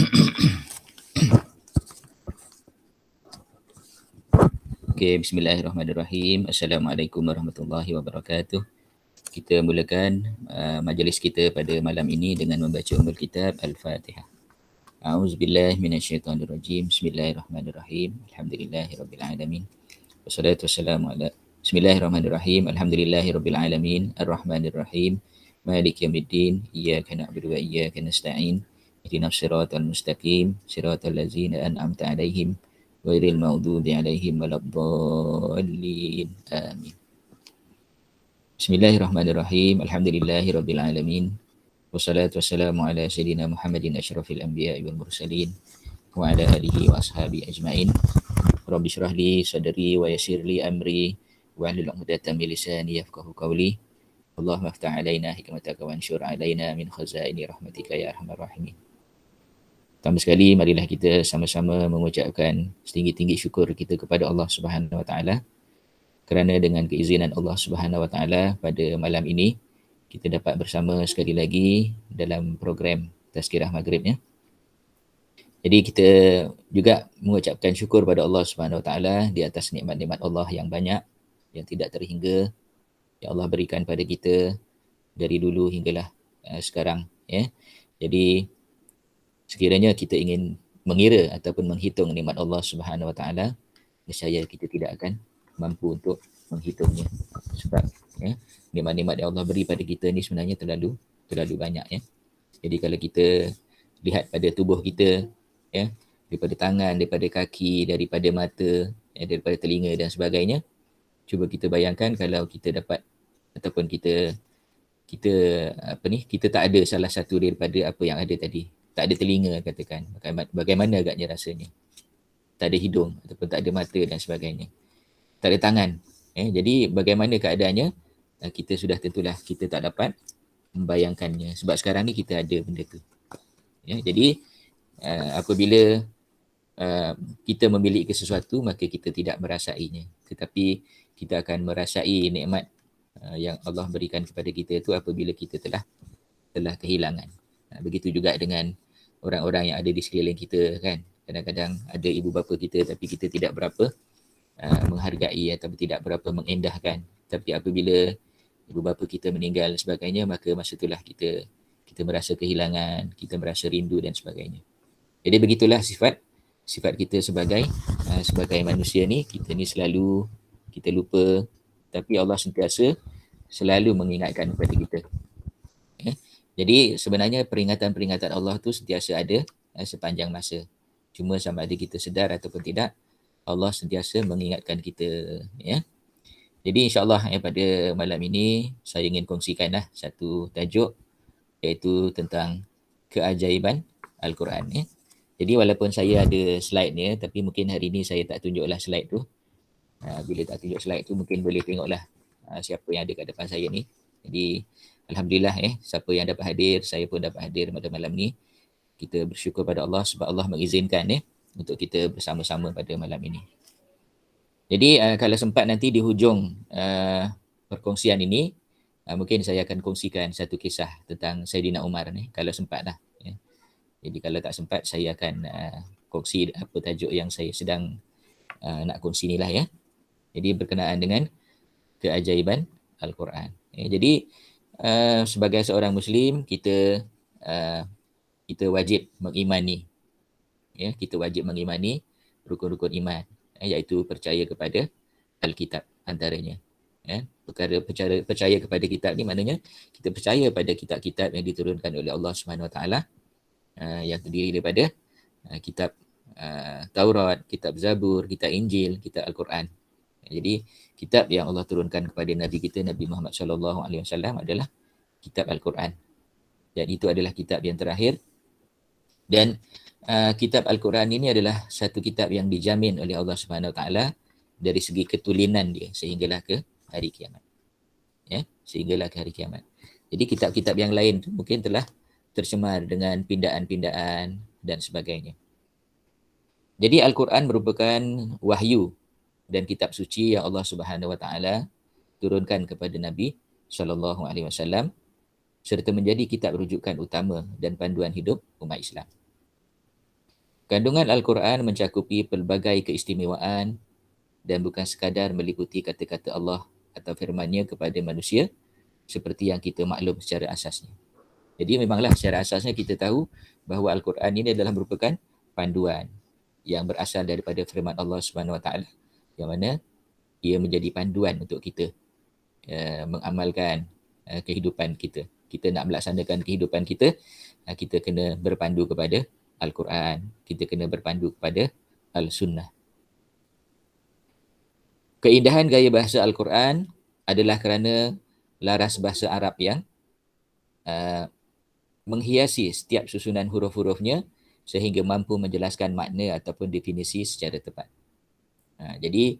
Okey, bismillahirrahmanirrahim. Assalamualaikum warahmatullahi wabarakatuh. Kita mulakan majlis kita pada malam ini dengan membaca ummul kitab Al-Fatihah. A'udzubillahi minasyaitonirrajim. Bismillahirrahmanirrahim. Alhamdulillahirabbil alamin. Wassalatu wassalamu ala Bismillahirrahmanirrahim. Alhamdulillahirabbil alamin. Arrahmanirrahim. Maliki yaumiddin. Iyyaka na'budu wa iyyaka nasta'in. Ihdinas siratal mustaqim. Siratal ladzina an'amta 'alaihim ghairil maghdubi 'alaihim waladdallin. Amin. Bismillahirrahmanirrahim. Alhamdulillahirabbil alamin. Wassalatu wassalamu ala sayyidina Muhammadin asyrafil anbiya'i wal mursalin wa ala alihi wa ashabihi ajmain. Rabbi shrah li sadri wa yassir li amri wa hlul 'uqdatam min lisani yafqahu qawli. Allahumma iftah 'alaina hikmataka wa anshur 'alaina min khazaini rahmatika ya arhamar rahimin. Pertama sekali, marilah kita sama-sama mengucapkan setinggi-tinggi syukur kita kepada Allah Subhanahu Wa Taala kerana dengan keizinan Allah Subhanahu Wa Taala pada malam ini kita dapat bersama sekali lagi dalam program Tazkirah Maghrib ya. Jadi kita juga mengucapkan syukur pada Allah Subhanahu Wa Taala di atas nikmat-nikmat Allah yang banyak yang tidak terhingga yang Allah berikan pada kita dari dulu hinggalah sekarang ya. Jadi sekiranya kita ingin mengira ataupun menghitung nikmat Allah Subhanahu Wa Taala, nescaya kita tidak akan mampu untuk menghitungnya. Sebab ya, nikmat-nikmat yang Allah beri pada kita ni sebenarnya terlalu banyak ya. Jadi kalau kita lihat pada tubuh kita ya, daripada tangan, daripada kaki, daripada mata, ya, daripada telinga dan sebagainya, cuba kita bayangkan kalau kita dapat ataupun kita tak ada salah satu daripada apa yang ada tadi. Tak ada telinga katakan, bagaimana agaknya rasanya. Tak ada hidung ataupun tak ada mata dan sebagainya. Tak ada tangan. Jadi bagaimana keadaannya, kita sudah tentulah kita tak dapat membayangkannya. Sebab sekarang ni kita ada benda tu. Ya, jadi apabila kita memiliki sesuatu, maka kita tidak merasainya. Tetapi kita akan merasai nikmat yang Allah berikan kepada kita itu apabila kita telah kehilangan. Begitu juga dengan orang-orang yang ada di sekeliling kita kan. Kadang-kadang ada ibu bapa kita tapi kita tidak berapa menghargai atau tidak berapa mengendahkan. Tapi apabila ibu bapa kita meninggal dan sebagainya, maka masa itulah kita merasa kehilangan, kita merasa rindu dan sebagainya. Jadi begitulah sifat kita sebagai manusia ni. Kita ni selalu kita lupa, tapi Allah sentiasa selalu mengingatkan kepada kita. Jadi sebenarnya peringatan-peringatan Allah tu sentiasa ada sepanjang masa. Cuma sama ada kita sedar ataupun tidak, Allah sentiasa mengingatkan kita ya. Jadi insya-Allah pada malam ini saya ingin kongsikanlah satu tajuk, iaitu tentang keajaiban Al-Quran ya. Jadi walaupun saya ada slide-nya, tapi mungkin hari ini saya tak tunjuklah slide tu. Bila tak tunjuk slide tu, mungkin boleh tengoklah siapa yang ada kat depan saya ni. Jadi alhamdulillah siapa yang dapat hadir, saya pun dapat hadir pada malam ni. Kita bersyukur pada Allah sebab Allah mengizinkan untuk kita bersama-sama pada malam ini. Jadi kalau sempat nanti di hujung perkongsian ini, mungkin saya akan kongsikan satu kisah tentang Saidina Umar ni, kalau sempat lah. Ya. Jadi kalau tak sempat, saya akan kongsi apa tajuk yang saya sedang nak kongsi ni lah ya. Jadi berkenaan dengan keajaiban Al-Quran. Ya, jadi sebagai seorang Muslim, kita wajib mengimani. Ya, kita wajib mengimani rukun-rukun iman, iaitu percaya kepada Alkitab antaranya. Ya, percaya kepada kitab ni maknanya kita percaya pada kitab-kitab yang diturunkan oleh Allah Subhanahu Wa Taala, yang terdiri daripada kitab Taurat, kitab Zabur, kitab Injil, kitab Al-Quran. Jadi kitab yang Allah turunkan kepada Nabi kita, Nabi Muhammad SAW adalah kitab Al-Quran. Dan itu adalah kitab yang terakhir. Dan kitab Al-Quran ini adalah satu kitab yang dijamin oleh Allah Subhanahu Wa Taala dari segi ketulinan dia sehinggalah ke hari kiamat. Ya, sehinggalah ke hari kiamat. Jadi kitab-kitab yang lain tu mungkin telah tercemar dengan pindaan-pindaan dan sebagainya. Jadi Al-Quran merupakan wahyu dan kitab suci yang Allah Subhanahu Wa Taala turunkan kepada Nabi sallallahu alaihi wasallam serta menjadi kitab rujukan utama dan panduan hidup umat Islam. Kandungan Al-Quran mencakupi pelbagai keistimewaan dan bukan sekadar meliputi kata-kata Allah atau firman-Nya kepada manusia seperti yang kita maklum secara asasnya. Jadi memanglah secara asasnya kita tahu bahawa Al-Quran ini adalah merupakan panduan yang berasal daripada firman Allah Subhanahu Wa Taala, yang mana ia menjadi panduan untuk kita mengamalkan kehidupan kita. Kita nak melaksanakan kehidupan kita, kita kena berpandu kepada Al-Quran, kita kena berpandu kepada Al-Sunnah. Keindahan gaya bahasa Al-Quran adalah kerana laras bahasa Arab yang menghiasi setiap susunan huruf-hurufnya sehingga mampu menjelaskan makna ataupun definisi secara tepat. Jadi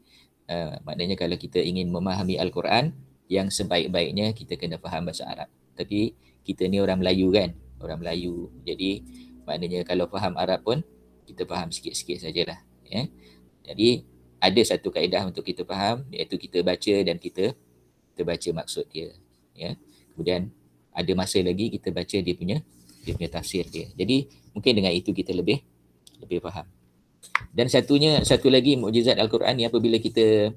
maknanya kalau kita ingin memahami Al-Quran, yang sebaik-baiknya kita kena faham bahasa Arab. Tapi kita ni orang Melayu kan, orang Melayu. Jadi maknanya kalau faham Arab pun kita faham sikit-sikit sajalah. Ya. Jadi ada satu kaedah untuk kita faham, iaitu kita baca dan kita baca maksud dia. Ya. Kemudian ada masa lagi kita baca dia punya tafsir dia. Jadi mungkin dengan itu kita lebih faham. Dan satu lagi mukjizat Al-Quran ni, apabila kita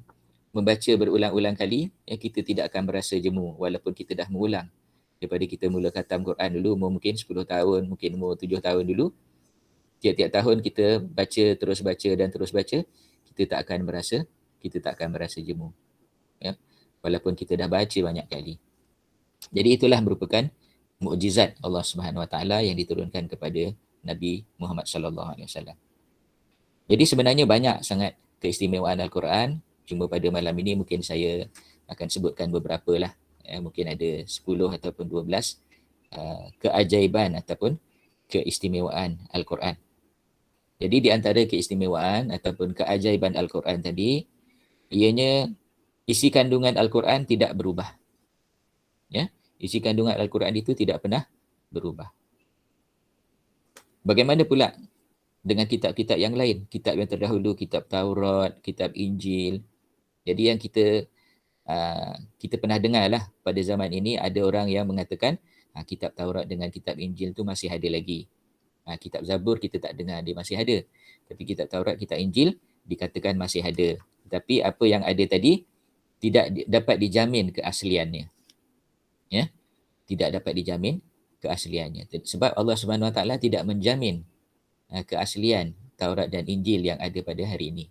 membaca berulang-ulang kali, kita tidak akan merasa jemu walaupun kita dah mengulang. Daripada kita mula khatam Quran dulu, umur mungkin 10 tahun, mungkin umur 7 tahun dulu, tiap-tiap tahun kita terus baca dan terus baca, kita tak akan merasa jemu. Ya? Walaupun kita dah baca banyak kali. Jadi itulah merupakan mukjizat Allah Subhanahu Wa Taala yang diturunkan kepada Nabi Muhammad sallallahu alaihi wasallam. Jadi sebenarnya banyak sangat keistimewaan Al-Quran. Cuma pada malam ini mungkin saya akan sebutkan beberapa lah. Mungkin ada 10 ataupun 12 keajaiban ataupun keistimewaan Al-Quran. Jadi di antara keistimewaan ataupun keajaiban Al-Quran tadi, ianya isi kandungan Al-Quran tidak berubah. Ya, isi kandungan Al-Quran itu tidak pernah berubah. Bagaimana pula dengan kitab-kitab yang lain? Kitab yang terdahulu, kitab Taurat, kitab Injil. Jadi yang kita pernah dengar lah pada zaman ini, ada orang yang mengatakan kitab Taurat dengan kitab Injil tu masih ada lagi. Kitab Zabur kita tak dengar dia masih ada. Tapi kitab Taurat, kitab Injil dikatakan masih ada. Tapi apa yang ada tadi tidak dapat dijamin keasliannya. Ya, tidak dapat dijamin keasliannya. Sebab Allah Subhanahu Wa Taala tidak menjamin keaslian Taurat dan Injil yang ada pada hari ini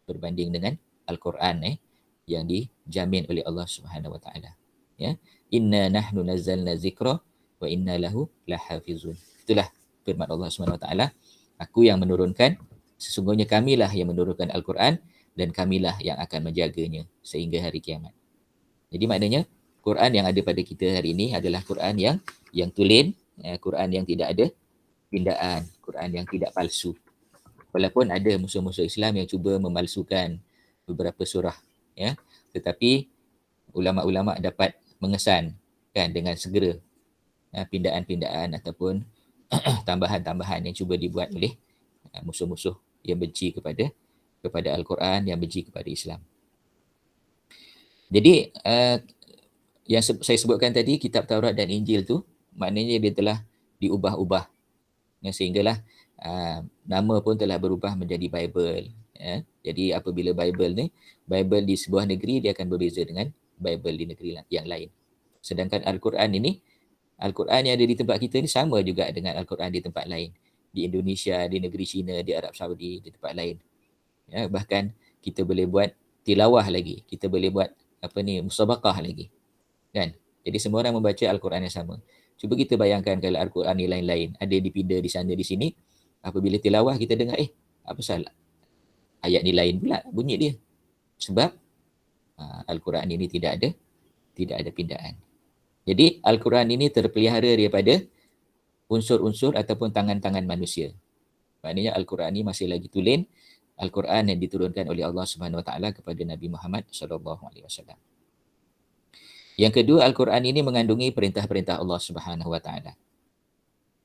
berbanding dengan Al-Quran yang dijamin oleh Allah Subhanahu Wa Taala. Ya, inna nahnu nazzalna zikra wa inna lahu lahafizun. Itulah firman Allah Subhanahu Wa Taala, aku yang menurunkan, sesungguhnya kamilah yang menurunkan Al-Quran dan kamilah yang akan menjaganya sehingga hari kiamat. Jadi maknanya Quran yang ada pada kita hari ini adalah Quran yang tulen, Quran yang tidak ada pindaan, Quran yang tidak palsu. Walaupun ada musuh-musuh Islam yang cuba memalsukan beberapa surah, ya, tetapi ulama-ulama dapat mengesan kan dengan segera pindaan-pindaan ataupun tambahan-tambahan yang cuba dibuat oleh musuh-musuh yang benci kepada Al-Quran, yang benci kepada Islam. Jadi yang saya sebutkan tadi, kitab Taurat dan Injil tu maknanya dia telah diubah-ubah, sehinggalah nama pun telah berubah menjadi Bible. Ya. Jadi apabila Bible di sebuah negeri, dia akan berbeza dengan Bible di negeri yang lain. Sedangkan Al-Quran ini, Al-Quran yang ada di tempat kita ni sama juga dengan Al-Quran di tempat lain. Di Indonesia, di negeri China, di Arab Saudi, di tempat lain. Ya, bahkan kita boleh buat tilawah lagi. Kita boleh buat musabaqah lagi. Kan? Jadi semua orang membaca Al-Quran yang sama. Cuba kita bayangkan kalau Al-Quran ni lain-lain, ada dipindah di sana di sini, apabila tilawah kita dengar, apa salah? Ayat ni lain pula bunyi dia. Sebab Al-Quran ini tidak ada pindaan. Jadi Al-Quran ini terpelihara daripada unsur-unsur ataupun tangan-tangan manusia. Maknanya Al-Quran ini masih lagi tulen, Al-Quran yang diturunkan oleh Allah Subhanahu Wa Taala kepada Nabi Muhammad sallallahu alaihi wasallam. Yang kedua, Al-Quran ini mengandungi perintah-perintah Allah Subhanahu Wa Taala.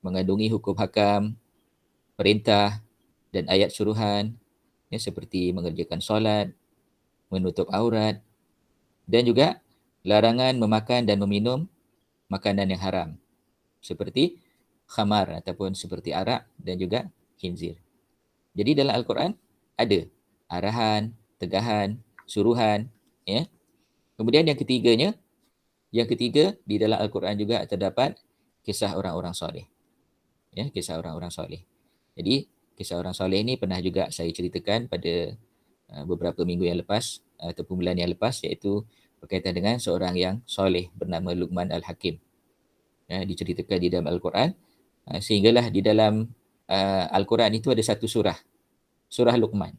Mengandungi hukum hakam, perintah dan ayat suruhan, seperti mengerjakan solat, menutup aurat, dan juga larangan memakan dan meminum makanan yang haram, seperti khamar ataupun seperti arak dan juga khinzir. Jadi dalam Al-Quran ada arahan, tegahan, suruhan, ya. Kemudian yang ketiga di dalam Al-Quran juga terdapat kisah orang-orang soleh. Ya, kisah orang-orang soleh. Jadi kisah orang soleh ini pernah juga saya ceritakan pada beberapa minggu yang lepas ataupun bulan yang lepas, iaitu berkaitan dengan seorang yang soleh bernama Luqman Al-Hakim. Ya, diceritakan di dalam Al-Quran, sehinggalah di dalam Al-Quran itu ada satu surah, surah Luqman.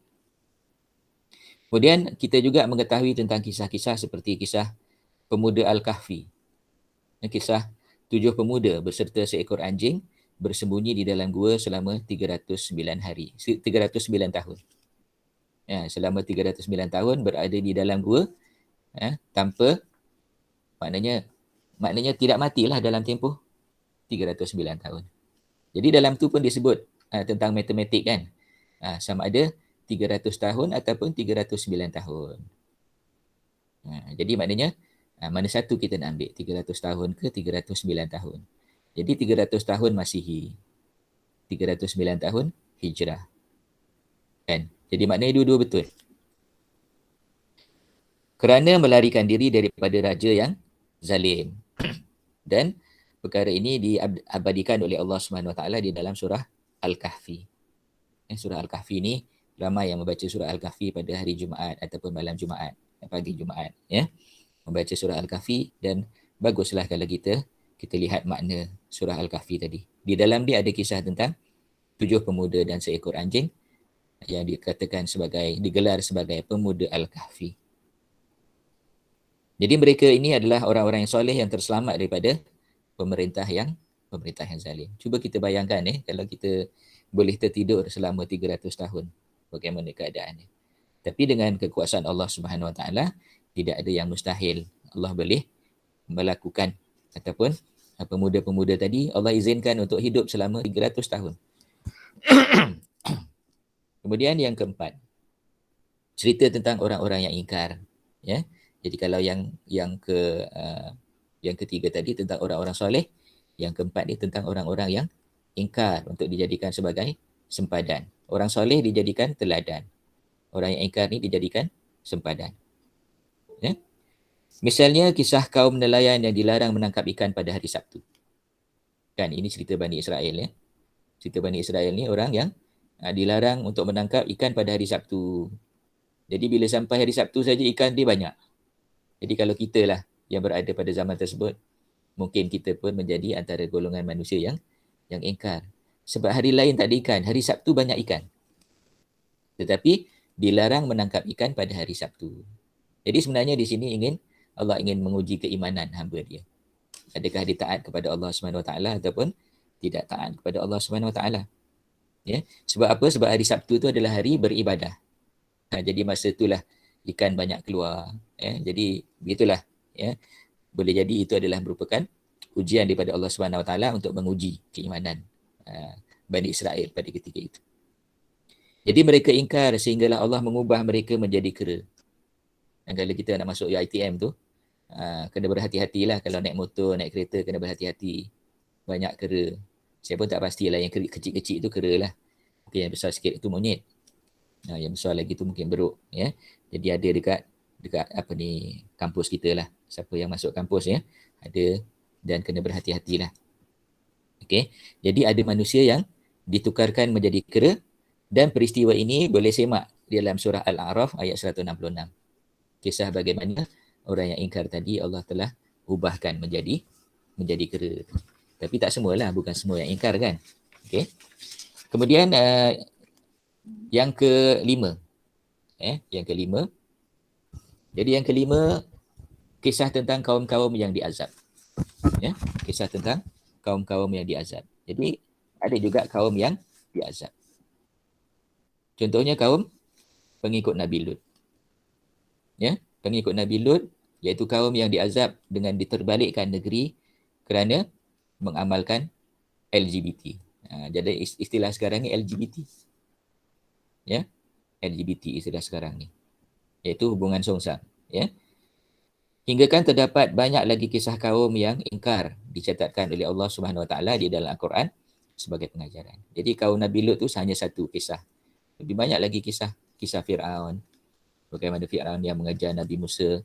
Kemudian kita juga mengetahui tentang kisah-kisah seperti kisah pemuda Al-Kahfi. Kisah 7 pemuda beserta seekor anjing bersembunyi di dalam gua selama 309 hari, 309 tahun. Ya, selama 309 tahun berada di dalam gua, tanpa, maknanya tidak matilah dalam tempoh 309 tahun. Jadi dalam tu pun disebut tentang matematik kan. Sama ada 300 tahun ataupun 309 tahun. Jadi maknanya mana satu kita nak ambil, 300 tahun ke 309 tahun. Jadi 300 tahun Masihi, 309 tahun Hijrah. Kan? Jadi maknanya dua-dua betul. Kerana melarikan diri daripada raja yang zalim. Dan perkara ini diabadikan oleh Allah SWT di dalam surah Al-Kahfi. Surah Al-Kahfi ni ramai yang membaca surah Al-Kahfi pada hari Jumaat ataupun malam Jumaat, pagi Jumaat, ya. Membaca surah Al-Kahfi, dan baguslah kalau kita lihat makna surah Al-Kahfi tadi. Di dalam dia ada kisah tentang 7 pemuda dan seekor anjing yang digelar sebagai pemuda Al-Kahfi. Jadi mereka ini adalah orang-orang yang soleh yang terselamat daripada pemerintah yang zalim. Cuba kita bayangkan kalau kita boleh tertidur selama 300 tahun, bagaimana keadaannya. Tapi dengan kekuasaan Allah Subhanahu Wa Taala, tidak ada yang mustahil. Allah boleh melakukan, ataupun pemuda-pemuda tadi Allah izinkan untuk hidup selama 300 tahun. Kemudian yang keempat, cerita tentang orang-orang yang ingkar, ya. Jadi kalau yang ketiga tadi tentang orang-orang soleh, yang keempat ni tentang orang-orang yang ingkar untuk dijadikan sebagai sempadan. Orang soleh dijadikan teladan, orang yang ingkar ni dijadikan sempadan. Ya. Misalnya kisah kaum nelayan yang dilarang menangkap ikan pada hari Sabtu. Kan ini cerita Bani Israel, ya. Cerita Bani Israel ni orang yang dilarang untuk menangkap ikan pada hari Sabtu. Jadi bila sampai hari Sabtu saja ikan dia banyak. Jadi kalau kita lah yang berada pada zaman tersebut, mungkin kita pun menjadi antara golongan manusia yang ingkar. Sebab hari lain tak ada ikan, hari Sabtu banyak ikan. Tetapi dilarang menangkap ikan pada hari Sabtu. Jadi sebenarnya di sini Allah ingin menguji keimanan hamba dia. Adakah dia taat kepada Allah SWT ataupun tidak taat kepada Allah SWT. Ya? Sebab apa? Sebab hari Sabtu tu adalah hari beribadah. Jadi masa itulah ikan banyak keluar. Ya? Jadi begitulah. Ya? Boleh jadi itu adalah merupakan ujian daripada Allah SWT untuk menguji keimanan Bani Israel pada ketika itu. Jadi mereka ingkar sehinggalah Allah mengubah mereka menjadi kera. Dan kalau kita nak masuk UiTM tu, kena berhati-hatilah. Kalau naik motor, naik kereta, kena berhati-hati. Banyak kera. Saya pun tak pastilah yang kecil-kecil tu kera lah. Mungkin yang besar sikit itu monyet. Yang besar lagi tu mungkin beruk. Ya. Jadi ada dekat kampus kita lah. Siapa yang masuk kampus, ya, ada, dan kena berhati-hatilah. Okey. Jadi ada manusia yang ditukarkan menjadi kera, dan peristiwa ini boleh semak di dalam surah Al-A'raf ayat 166. Kisah bagaimana orang yang ingkar tadi Allah telah ubahkan menjadi kera. Tapi tak semualah, bukan semua yang ingkar kan. Okey. Kemudian yang kelima. Jadi yang kelima, kisah tentang kaum-kaum yang diazab. Ya, kisah tentang kaum-kaum yang diazab. Jadi ada juga kaum yang diazab. Contohnya kaum pengikut Nabi Lut. Ya, pengikut Nabi Lut iaitu kaum yang diazab dengan diterbalikkan negeri kerana mengamalkan LGBT. Jadi istilah sekarang ni LGBT. Ya, LGBT istilah sekarang ni. Iaitu hubungan songsang, ya. Hingga kan terdapat banyak lagi kisah kaum yang ingkar dicatatkan oleh Allah Subhanahu Wa Taala di dalam Al-Quran sebagai pengajaran. Jadi kaum Nabi Lut tu hanya satu kisah Lebih banyak lagi kisah Fir'aun. Bagaimana Fir'aun yang mengejar Nabi Musa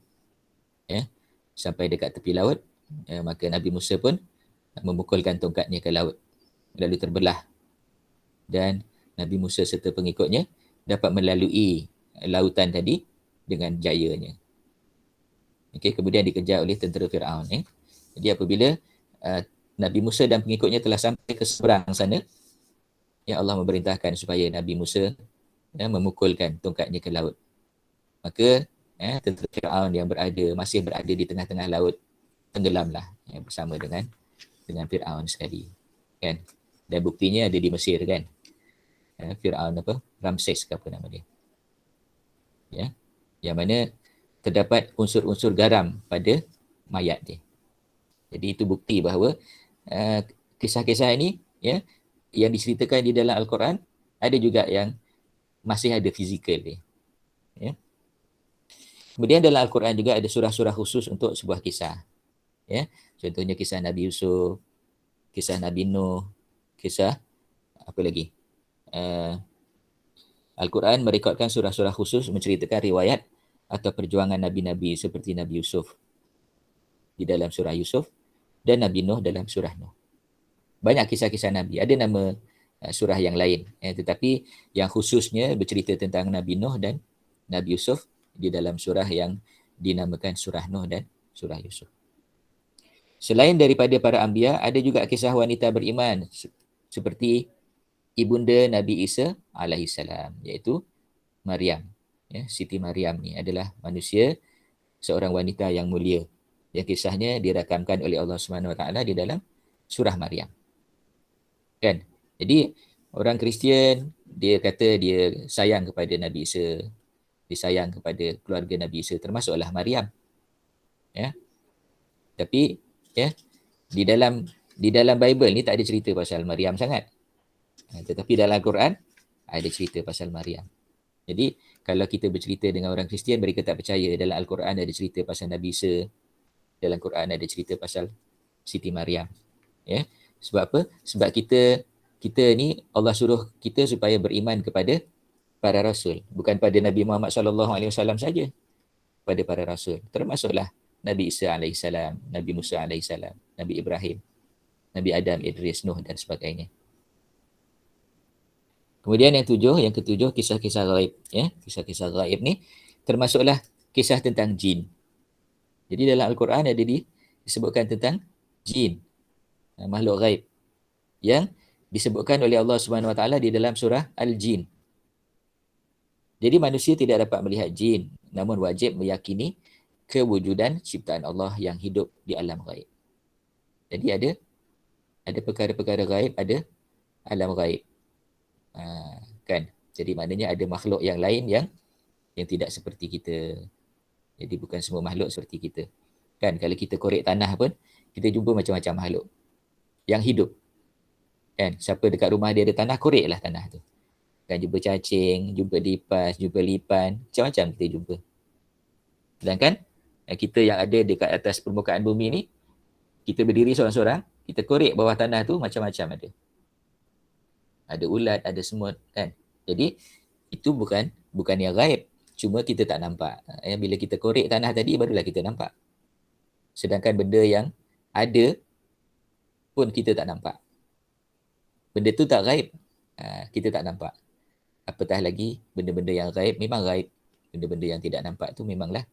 sampai dekat tepi laut. Maka Nabi Musa pun memukulkan tongkatnya ke laut. Lalu terbelah. Dan Nabi Musa serta pengikutnya dapat melalui lautan tadi dengan jayanya. Kemudian dikejar oleh tentera Fir'aun. Jadi apabila Nabi Musa dan pengikutnya telah sampai ke seberang sana, Allah memerintahkan supaya Nabi Musa memukulkan tongkatnya ke laut. Maka tentera Fir'aun yang masih berada di tengah-tengah laut tenggelamlah bersama dengan Fir'aun sekali. Kan? Dan buktinya ada di Mesir kan. Fir'aun Ramses ke apa nama dia. Yang mana terdapat unsur-unsur garam pada mayat dia. Jadi itu bukti bahawa kisah-kisah ini yang diceritakan di dalam Al-Quran ada juga yang masih ada fizikal dia. Kemudian dalam Al-Quran juga ada surah-surah khusus untuk sebuah kisah. Contohnya kisah Nabi Yusuf, kisah Nabi Nuh, kisah apa lagi? Al-Quran merekodkan surah-surah khusus menceritakan riwayat atau perjuangan Nabi-Nabi seperti Nabi Yusuf di dalam surah Yusuf dan Nabi Nuh dalam surah Nuh. Banyak kisah-kisah Nabi. Ada nama surah yang lain. Tetapi yang khususnya bercerita tentang Nabi Nuh dan Nabi Yusuf di dalam surah yang dinamakan surah Nuh dan surah Yusuf. Selain daripada para anbiya, ada juga kisah wanita beriman seperti ibunda Nabi Isa alaihissalam, iaitu Maryam. Siti Maryam ni adalah manusia, seorang wanita yang mulia. Yang kisahnya dirakamkan oleh Allah Subhanahu Wa Taala di dalam surah Maryam. Kan? Jadi orang Kristian dia kata dia sayang kepada Nabi Isa, dia sayang kepada keluarga Nabi Isa, termasuklah Maryam. Tapi di dalam Bible ni tak ada cerita pasal Maryam sangat. Tetapi dalam Al-Quran ada cerita pasal Maryam. Jadi kalau kita bercerita dengan orang Kristian, mereka tak percaya dalam Al-Quran ada cerita pasal Nabi Isa, dalam Quran ada cerita pasal Siti Maryam. Sebab apa? Sebab kita ni Allah suruh kita supaya beriman kepada para rasul, bukan pada Nabi Muhammad SAW saja, pada para rasul. Termasuklah Nabi Isa alaihissalam, Nabi Musa alaihissalam, Nabi Ibrahim, Nabi Adam, Idris, Nuh dan sebagainya. Kemudian yang ketujuh kisah-kisah ghaib. Kisah-kisah ghaib ni termasuklah kisah tentang jin. Jadi dalam Al-Quran ada disebutkan tentang jin, makhluk ghaib yang disebutkan oleh Allah Subhanahu Wa Taala di dalam surah Al-Jin. Jadi manusia tidak dapat melihat jin, namun wajib meyakini kewujudan ciptaan Allah yang hidup di alam ghaib. Jadi ada perkara-perkara ghaib, ada alam ghaib. Kan? Jadi maknanya ada makhluk yang lain yang tidak seperti kita. Jadi bukan semua makhluk seperti kita. Kan? Kalau kita korek tanah pun, kita jumpa macam-macam makhluk yang hidup. Kan? Siapa dekat rumah dia ada tanah, koreklah tanah tu. Kan jumpa cacing, jumpa lipas, jumpa lipan, macam-macam kita jumpa. Sedangkan kita yang ada dekat atas permukaan bumi ni, kita berdiri seorang-seorang, kita korek bawah tanah tu macam-macam ada. Ada ulat, ada semut, kan? Jadi itu bukan yang gaib, cuma kita tak nampak. Bila kita korek tanah tadi, barulah kita nampak. Sedangkan benda yang ada pun kita tak nampak. Benda tu tak gaib, kita tak nampak. Apatah lagi benda-benda yang gaib, memang gaib. Benda-benda yang tidak nampak tu memanglah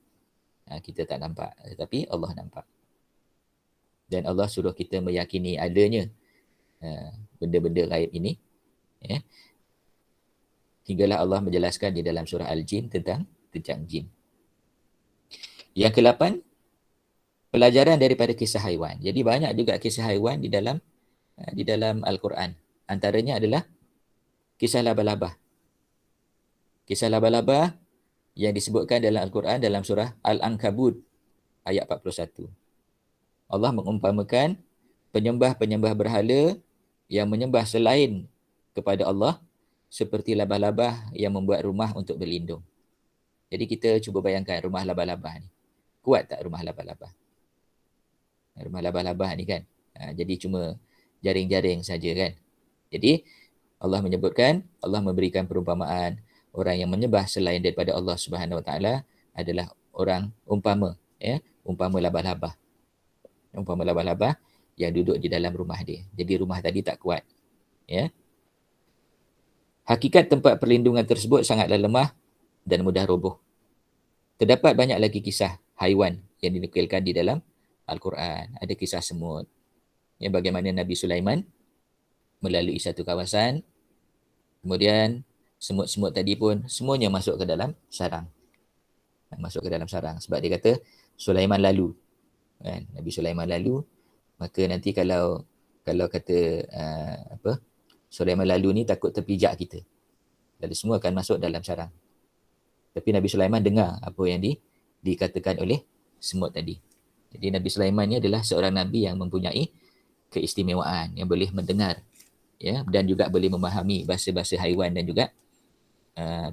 kita tak nampak, tetapi Allah nampak. Dan Allah suruh kita meyakini adanya benda-benda gaib ini. Hinggalah Allah menjelaskan di dalam surah Al-Jin tentang jin. Yang ke-8, pelajaran daripada kisah haiwan. Jadi banyak juga kisah haiwan di dalam Al-Quran. Antaranya adalah kisah laba-laba. Kisah laba-laba yang disebutkan dalam Al-Quran dalam surah Al-Ankabut ayat 41. Allah mengumpamakan penyembah-penyembah berhala yang menyembah selain kepada Allah seperti labah-labah yang membuat rumah untuk berlindung. Jadi kita cuba bayangkan rumah labah-labah ni. Kuat tak rumah labah-labah? Rumah labah-labah ni kan. Jadi cuma jaring-jaring saja kan. Jadi Allah menyebutkan, Allah memberikan perumpamaan orang yang menyembah selain daripada Allah Subhanahu Wa Taala adalah orang umpama laba-laba. Umpama laba-laba yang duduk di dalam rumah dia. Jadi rumah tadi tak kuat. Ya. Hakikat tempat perlindungan tersebut sangatlah lemah dan mudah roboh. Terdapat banyak lagi kisah haiwan yang dinukilkan di dalam Al-Quran. Ada kisah semut. Ya, bagaimana Nabi Sulaiman melalui satu kawasan, kemudian semut-semut tadi pun semuanya masuk ke dalam sarang. Masuk ke dalam sarang. Sebab dia kata Sulaiman lalu. Kan? Nabi Sulaiman lalu, maka nanti kalau kata Sulaiman lalu ni takut terpijak kita. Jadi semua akan masuk dalam sarang. Tapi Nabi Sulaiman dengar apa yang dikatakan oleh semut tadi. Jadi Nabi Sulaiman ni adalah seorang Nabi yang mempunyai keistimewaan, yang boleh mendengar, ya, dan juga boleh memahami bahasa-bahasa haiwan dan juga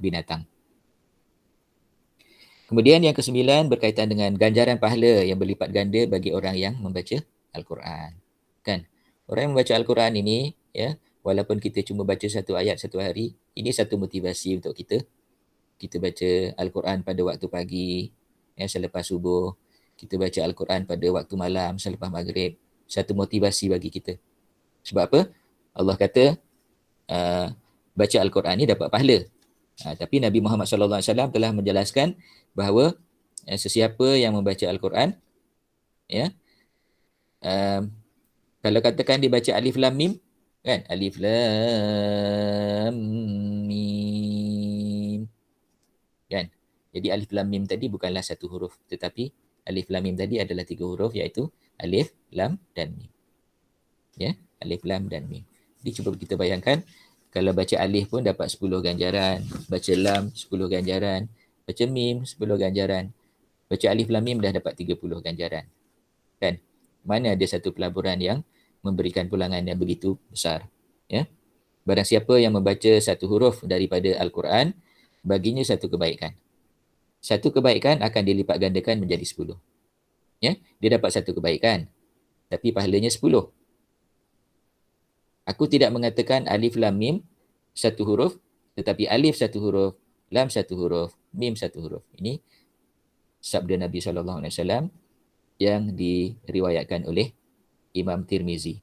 binatang. Kemudian yang ke-9 berkaitan dengan ganjaran pahala yang berlipat ganda bagi orang yang membaca Al-Quran. Kan? Orang yang membaca Al-Quran ini, ya, walaupun kita cuma baca satu ayat satu hari, ini satu motivasi untuk kita. Kita baca Al-Quran pada waktu pagi, ya, selepas subuh. Kita baca Al-Quran pada waktu malam, selepas maghrib. Satu motivasi bagi kita. Sebab apa? Allah kata, baca Al-Quran ni dapat pahala. Tapi Nabi Muhammad SAW telah menjelaskan bahawa sesiapa yang membaca Al-Quran, ya, kalau katakan dia baca Alif Lam Mim, kan? Alif Lam Mim. Kan? Jadi Alif Lam Mim tadi bukanlah satu huruf, tetapi Alif Lam Mim tadi adalah 3 huruf, iaitu Alif, Lam dan Mim. Ya, Alif, Lam dan Mim. Jadi cuba kita bayangkan, kalau baca Alif pun dapat 10 ganjaran, baca Lam 10 ganjaran, baca Mim 10 ganjaran, baca Alif, Lam, Mim dah dapat 30 ganjaran. Kan? Mana ada satu pelaburan yang memberikan pulangan yang begitu besar. Ya? Barang siapa yang membaca satu huruf daripada Al-Quran, baginya satu kebaikan. Satu kebaikan akan dilipat gandakan menjadi 10. Ya? Dia dapat satu kebaikan, tapi pahalanya 10. Aku tidak mengatakan Alif, Lam, Mim satu huruf, tetapi Alif satu huruf, Lam satu huruf, Mim satu huruf. Ini sabda Nabi SAW yang diriwayatkan oleh Imam Tirmizi.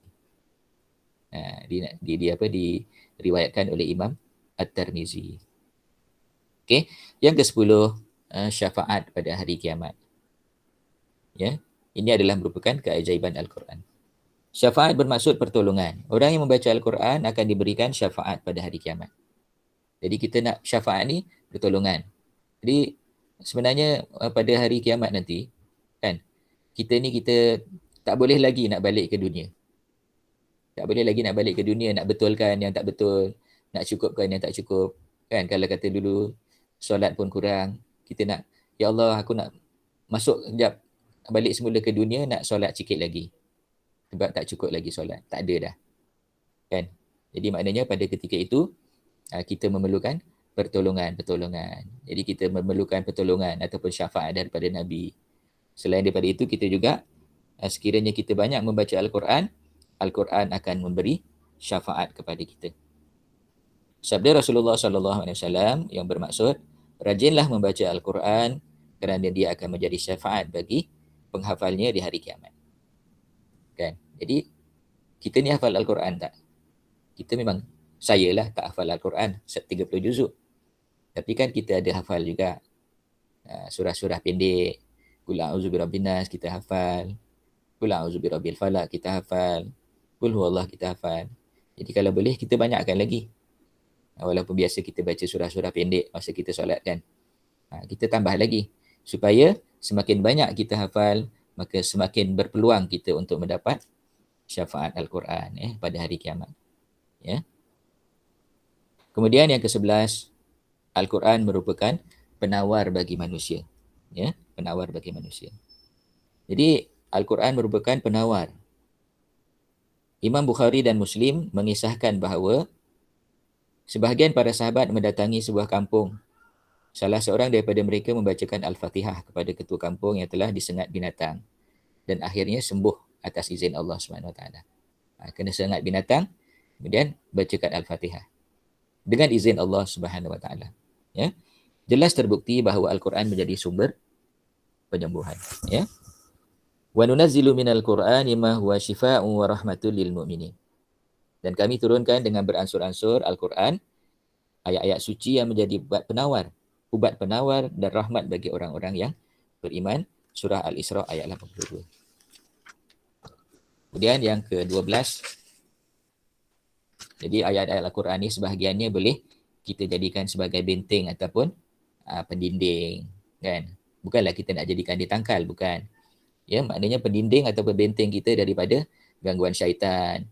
Diriwayatkan oleh Imam At-Tirmizi. Okey, yang ke-10, syafaat pada hari kiamat. Ya, ini adalah merupakan keajaiban Al-Quran. Syafaat bermaksud pertolongan. Orang yang membaca Al-Quran akan diberikan syafaat pada hari kiamat. Jadi kita nak syafaat ni pertolongan. Jadi sebenarnya pada hari kiamat nanti, kan, kita tak boleh lagi nak balik ke dunia. Tak boleh lagi nak balik ke dunia, nak betulkan yang tak betul, nak cukupkan yang tak cukup. Kan, kalau kata dulu solat pun kurang, kita nak, ya Allah, aku nak masuk sekejap, balik semula ke dunia, nak solat sikit lagi. Sebab tak cukup lagi solat. Tak ada dah. Kan? Jadi maknanya pada ketika itu, kita memerlukan pertolongan. Jadi kita memerlukan pertolongan ataupun syafaat daripada Nabi. Selain daripada itu, kita juga, sekiranya kita banyak membaca Al-Quran, Al-Quran akan memberi syafaat kepada kita. Sabda Rasulullah SAW yang bermaksud, rajinlah membaca Al-Quran kerana dia akan menjadi syafaat bagi penghafalnya di hari kiamat. Kan? Jadi, kita ni hafal Al-Quran tak? Kita memang, saya lah tak hafal Al-Quran 30 juzuk. Tapi kan kita ada hafal juga surah-surah pendek. Qul a'udzu birabbin nas kita hafal. Qul a'udzu birabbil falaq kita hafal. Qul huwallahu kita hafal. Jadi kalau boleh kita banyakkan lagi. Walaupun biasa kita baca surah-surah pendek masa kita solat kan. Kita tambah lagi supaya semakin banyak kita hafal, maka semakin berpeluang kita untuk mendapat syafaat Al-Quran pada hari kiamat. Ya. Kemudian yang ke-11, Al-Quran merupakan penawar bagi manusia. Ya, penawar bagi manusia. Jadi Al-Quran merupakan penawar. Imam Bukhari dan Muslim mengisahkan bahawa sebahagian para sahabat mendatangi sebuah kampung. Salah seorang daripada mereka membacakan Al-Fatihah kepada ketua kampung yang telah disengat binatang dan akhirnya sembuh atas izin Allah SWT. Kena sengat binatang, kemudian bacakan Al-Fatihah. dengan izin Allah Subhanahu Wa Taala. Ya, jelas terbukti bahawa Al-Quran menjadi sumber penyembuhan. Ya, wa nunazzilu minal Qur'ani ma huwa syifaa'un wa rahmatul lil mu'minin. Dan kami turunkan dengan beransur-ansur Al-Quran, ayat-ayat suci yang menjadi ubat penawar dan rahmat bagi orang-orang yang beriman. Surah Al-Isra ayat 82. Kemudian yang ke-12, jadi ayat-ayat Al-Quran ni sebahagiannya boleh kita jadikan sebagai benteng ataupun pendinding, kan? Bukanlah kita nak jadikan dia tangkal, bukan. Ya, maknanya pendinding ataupun benteng kita daripada gangguan syaitan,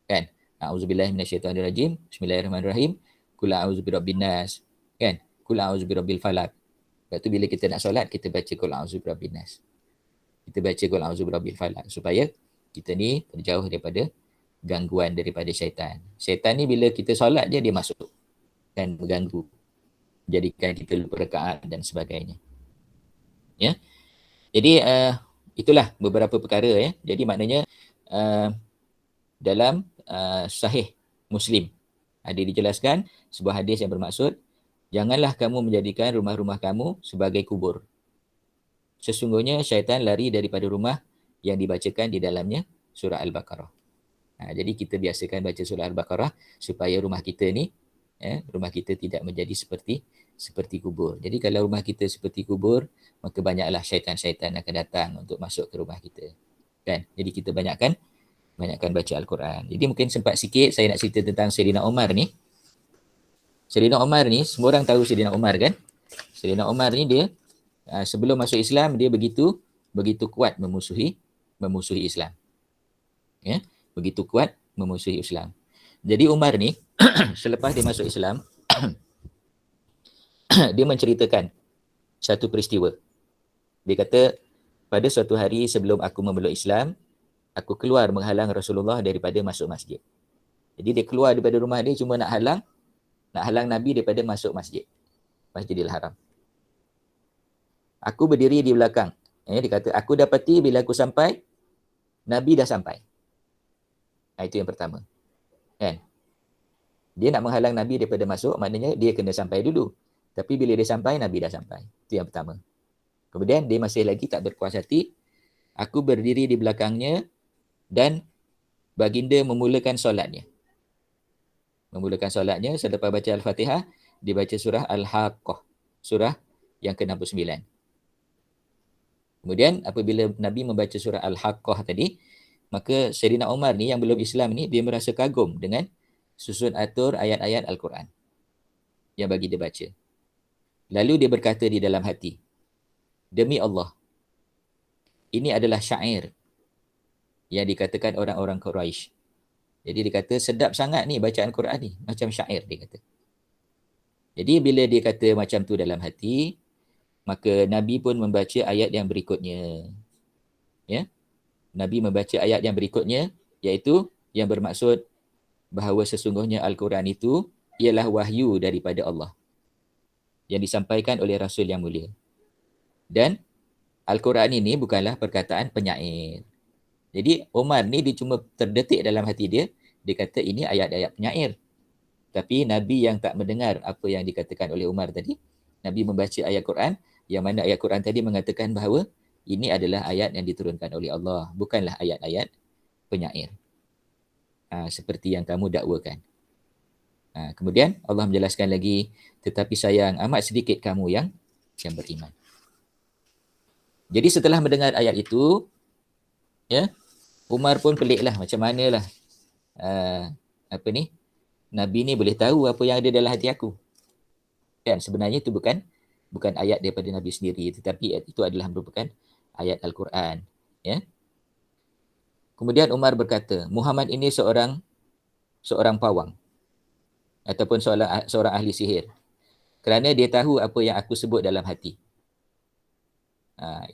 kan? A'udzubillahi minasyaitonirrajim. Bismillahirrahmanirrahim. Qul a'udzu birabbin nas, kan? Qul a'udzu birabbil falaq. Lepas tu bila kita nak solat, kita baca Qul a'udzu birabbin nas. Kita baca Qul a'udzu birabbil falaq supaya kita ni terjauh daripada gangguan daripada syaitan. Syaitan ni bila kita solat je dia masuk dan mengganggu, jadikan kita lupa rakaat dan sebagainya. Ya. Jadi itulah beberapa perkara, ya. Jadi maknanya dalam sahih Muslim ada dijelaskan sebuah hadis yang bermaksud, janganlah kamu menjadikan rumah-rumah kamu sebagai kubur. Sesungguhnya syaitan lari daripada rumah yang dibacakan di dalamnya surah Al-Baqarah. Jadi kita biasakan baca surah Al-Baqarah supaya rumah kita ni, rumah kita tidak menjadi seperti kubur. Jadi kalau rumah kita seperti kubur, maka banyaklah syaitan-syaitan akan datang untuk masuk ke rumah kita, kan? Jadi kita banyakkan baca Al-Quran. Jadi mungkin sempat sikit saya nak cerita tentang Sayyidina Umar ni. Sayyidina Umar ni, semua orang tahu Sayyidina Umar, kan? Sayyidina Umar ni dia sebelum masuk Islam dia begitu kuat memusuhi Islam. Ya, begitu kuat memusuhi Islam. Jadi Umar ni selepas dia masuk Islam dia menceritakan satu peristiwa. Dia kata, pada suatu hari sebelum aku memeluk Islam, aku keluar menghalang Rasulullah daripada masuk masjid. Jadi dia keluar daripada rumah dia cuma nak halang Nabi daripada masuk Masjidil Haram. Aku berdiri di belakang. Dia kata, aku dapati bila aku sampai, Nabi dah sampai. Itu yang pertama. Kan? Dia nak menghalang Nabi daripada masuk, maknanya dia kena sampai dulu. Tapi bila dia sampai, Nabi dah sampai. Itu yang pertama. Kemudian dia masih lagi tak berpuas hati. Aku berdiri di belakangnya dan baginda memulakan solatnya. Selepas baca Al-Fatihah, dia baca surah Al-Haqqah. Surah yang ke-69. Kemudian apabila Nabi membaca surah Al-Haqqah tadi, maka Sayyidina Umar ni yang belum Islam ni, dia merasa kagum dengan susun atur ayat-ayat Al-Quran yang bagi dia baca. Lalu dia berkata di dalam hati, demi Allah, ini adalah syair yang dikatakan orang-orang Quraisy. Jadi dia kata, sedap sangat ni bacaan Quran ni, macam syair, dia kata. Jadi bila dia kata macam tu dalam hati, maka Nabi pun membaca ayat yang berikutnya. Ya? Nabi membaca ayat yang berikutnya, iaitu yang bermaksud bahawa sesungguhnya Al-Quran itu ialah wahyu daripada Allah yang disampaikan oleh Rasul yang mulia. Dan Al-Quran ini bukanlah perkataan penyair. Jadi Umar ni dia cuma terdetik dalam hati dia, dia kata ini ayat-ayat penyair. Tapi Nabi yang tak mendengar apa yang dikatakan oleh Umar tadi, Nabi membaca ayat Quran, yang mana ayat Quran tadi mengatakan bahawa ini adalah ayat yang diturunkan oleh Allah, bukanlah ayat-ayat penyair. Seperti yang kamu dakwakan. Kemudian Allah menjelaskan lagi, tetapi sayang amat sedikit kamu yang beriman. Jadi setelah mendengar ayat itu, ya, Umar pun peliklah macam manalah Nabi ni boleh tahu apa yang ada dalam hati aku. Kan sebenarnya itu bukan ayat daripada Nabi sendiri, tetapi itu adalah merupakan ayat Al-Quran, ya. Kemudian Umar berkata, Muhammad ini seorang pawang ataupun seorang ahli sihir, kerana dia tahu apa yang aku sebut dalam hati.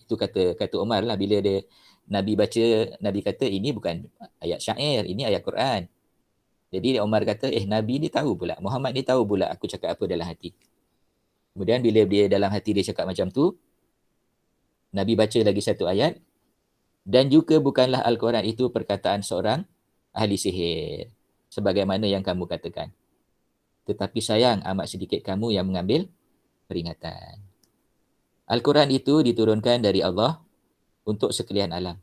Itu kata Umar lah bila Nabi baca, Nabi kata ini bukan ayat syair, ini ayat Quran. Jadi Umar kata, Nabi ni tahu pula, Muhammad ni tahu pula aku cakap apa dalam hati. Kemudian bila dia dalam hati dia cakap macam tu, Nabi baca lagi satu ayat, dan juga bukanlah Al-Quran itu perkataan seorang ahli sihir, sebagaimana yang kamu katakan. tetapi sayang amat sedikit kamu yang mengambil peringatan. Al-Quran itu diturunkan dari Allah untuk sekalian alam.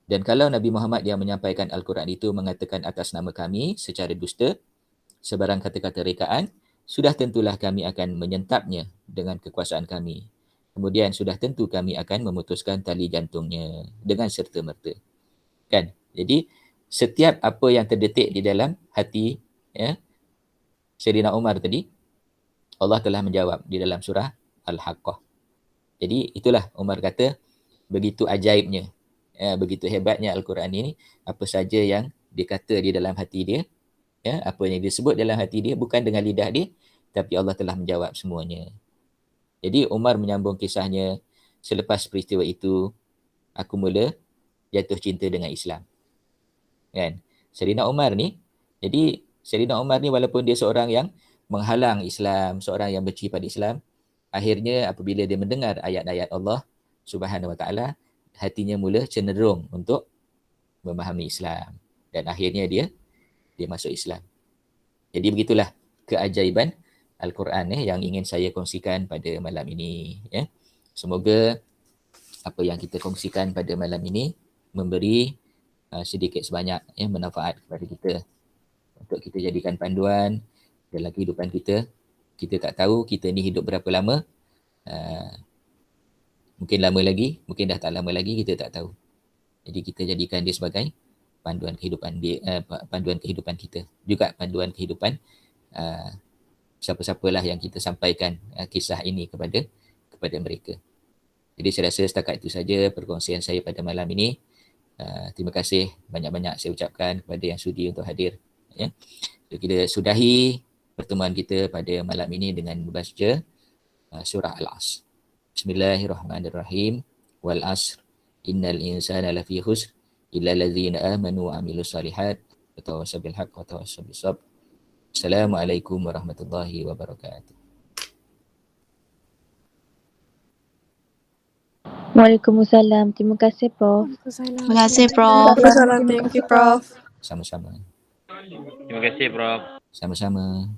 Dan kalau Nabi Muhammad yang menyampaikan Al-Quran itu mengatakan atas nama kami secara dusta, sebarang kata-kata rekaan, sudah tentulah kami akan menyentapnya dengan kekuasaan kami. Kemudian sudah tentu kami akan memutuskan tali jantungnya dengan serta-merta. Kan? Jadi, setiap apa yang terdetik di dalam hati ya, Sayyidina Umar tadi, Allah telah menjawab di dalam surah Al-Haqqah. Jadi, itulah Umar kata, begitu ajaibnya, ya, begitu hebatnya Al-Quran ini, apa saja yang dikata di dalam hati dia, ya, apa yang disebut dalam hati dia bukan dengan lidah dia, tapi Allah telah menjawab semuanya. Jadi Umar menyambung kisahnya, selepas peristiwa itu aku mula jatuh cinta dengan Islam. Kan? Sayyidina Umar ni, jadi Sayyidina Umar ni walaupun dia seorang yang menghalang Islam, seorang yang benci pada Islam, akhirnya apabila dia mendengar ayat-ayat Allah Subhanahu Wa Taala, hatinya mula cenderung untuk memahami Islam dan akhirnya dia masuk Islam. Jadi begitulah keajaiban Al-Quran yang ingin saya kongsikan pada malam ini. Ya. Semoga apa yang kita kongsikan pada malam ini memberi sedikit sebanyak manfaat kepada kita untuk kita jadikan panduan dalam kehidupan kita. Kita tak tahu kita ni hidup berapa lama. Mungkin lama lagi, mungkin dah tak lama lagi, kita tak tahu. Jadi kita jadikan dia sebagai panduan kehidupan dia, panduan kehidupan kita, juga panduan kehidupan siapa-siapalah yang kita sampaikan kisah ini kepada mereka. Jadi saya rasa setakat itu saja perkongsian saya pada malam ini. Terima kasih banyak-banyak saya ucapkan kepada yang sudi untuk hadir. Ya. So, kita sudahi pertemuan kita pada malam ini dengan membaca surah Al-Asr. Bismillahirrahmanirrahim. Wal asr innal insana lafi khusr illa allazina amanu wa amilus solihat wa tawassaw bil haqq wa tawassaw bis sabr. Assalamualaikum warahmatullahi wabarakatuh. Waalaikumsalam. Terima kasih, Prof. Terima kasih, Prof. Waalaikumsalam. Thank you, Prof. Sama-sama. Terima kasih, Prof. Sama-sama.